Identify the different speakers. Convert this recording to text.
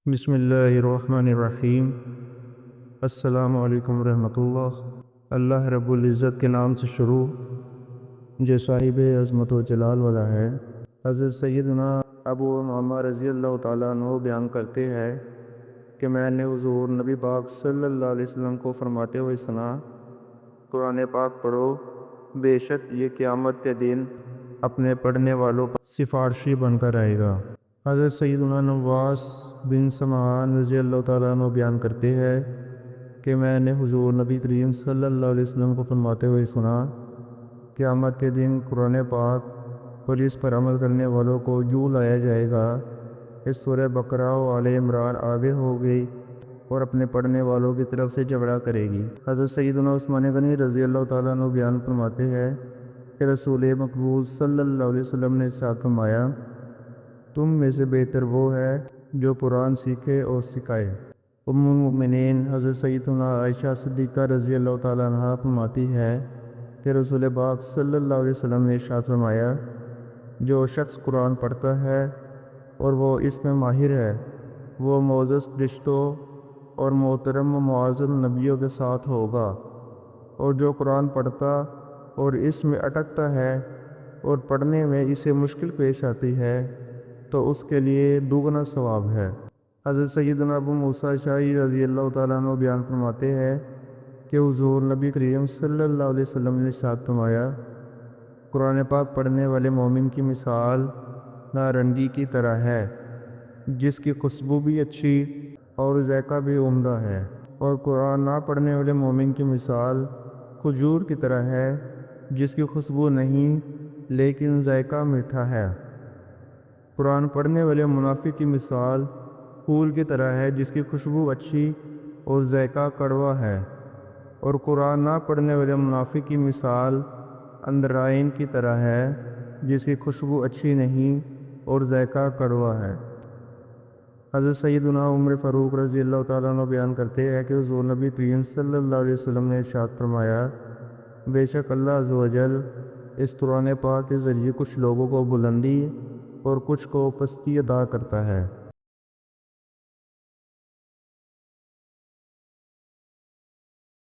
Speaker 1: بسم اللہ الرحمن الرحیم۔ السلام علیکم ورحمۃ اللہ۔ اللہ رب العزت کے نام سے شروع جو صاحب عظمت و جلال والا ہے۔ حضرت سیدنا ابو امامہ رضی اللہ تعالیٰ عنہ بیان کرتے ہیں کہ میں نے حضور نبی پاک صلی اللہ علیہ وسلم کو فرماتے ہوئے سنا، قرآن پاک پڑھو، بے شک یہ قیامت کے دن اپنے پڑھنے والوں پر سفارشی بن کر آئے گا۔ حضرت سیدنا نواس بن سمعان رضی اللہ تعالیٰ عنہ بیان کرتے ہیں کہ میں نے حضور نبی کریم صلی اللہ علیہ وسلم کو فرماتے ہوئے سنا، قیامت کے دن قرآن پاک اور اس پر عمل کرنے والوں کو یوں لایا جائے گا۔ اس سورہ بقرہ و آل عمران آگے ہو گئی اور اپنے پڑھنے والوں کی طرف سے جھگڑا کرے گی۔ حضرت سیدنا عثمان غنی رضی اللہ تعالیٰ عنہ بیان فرماتے ہیں کہ رسول مقبول صلی اللہ علیہ وسلم نے ارشاد فرمایا، تم میں سے بہتر وہ ہے جو قرآن سیکھے اور سکھائے۔ ام المؤمنین حضرت سیدنا عائشہ صدیقہ رضی اللہ تعالیٰ عنہ فرماتی ہے کہ رسول پاک صلی اللہ علیہ وسلم نے ارشاد فرمایا، جو شخص قرآن پڑھتا ہے اور وہ اس میں ماہر ہے، وہ معزز فرشتوں اور محترم و معظم نبیوں کے ساتھ ہوگا، اور جو قرآن پڑھتا اور اس میں اٹکتا ہے اور پڑھنے میں اسے مشکل پیش آتی ہے تو اس کے لیے دوگنا ثواب ہے۔ حضرت سیدنا ابو موسیٰ اشعری رضی اللہ تعالیٰ عنہ بیان فرماتے ہیں کہ حضور نبی کریم صلی اللہ علیہ وسلم نے ارشاد فرمایا، قرآن پاک پڑھنے والے مومن کی مثال نارنگی کی طرح ہے، جس کی خوشبو بھی اچھی اور ذائقہ بھی عمدہ ہے، اور قرآن نہ پڑھنے والے مومن کی مثال کھجور کی طرح ہے، جس کی خوشبو نہیں لیکن ذائقہ میٹھا ہے۔ قرآن پڑھنے والے منافق کی مثال پھول کی طرح ہے، جس کی خوشبو اچھی اور ذائقہ کڑوا ہے، اور قرآن نہ پڑھنے والے منافق کی مثال اندرائن کی طرح ہے، جس کی خوشبو اچھی نہیں اور ذائقہ کڑوا ہے۔ حضرت سیدنا عمر فاروق رضی اللہ تعالیٰ عنہ بیان کرتے ہیں کہ حضور نبی کریم صلی اللہ علیہ وسلم نے ارشاد فرمایا، بے شک اللہ عز و جل اس قرآن پاک کے ذریعے کچھ لوگوں کو بلندی اور کچھ کو پستی عطا کرتا ہے۔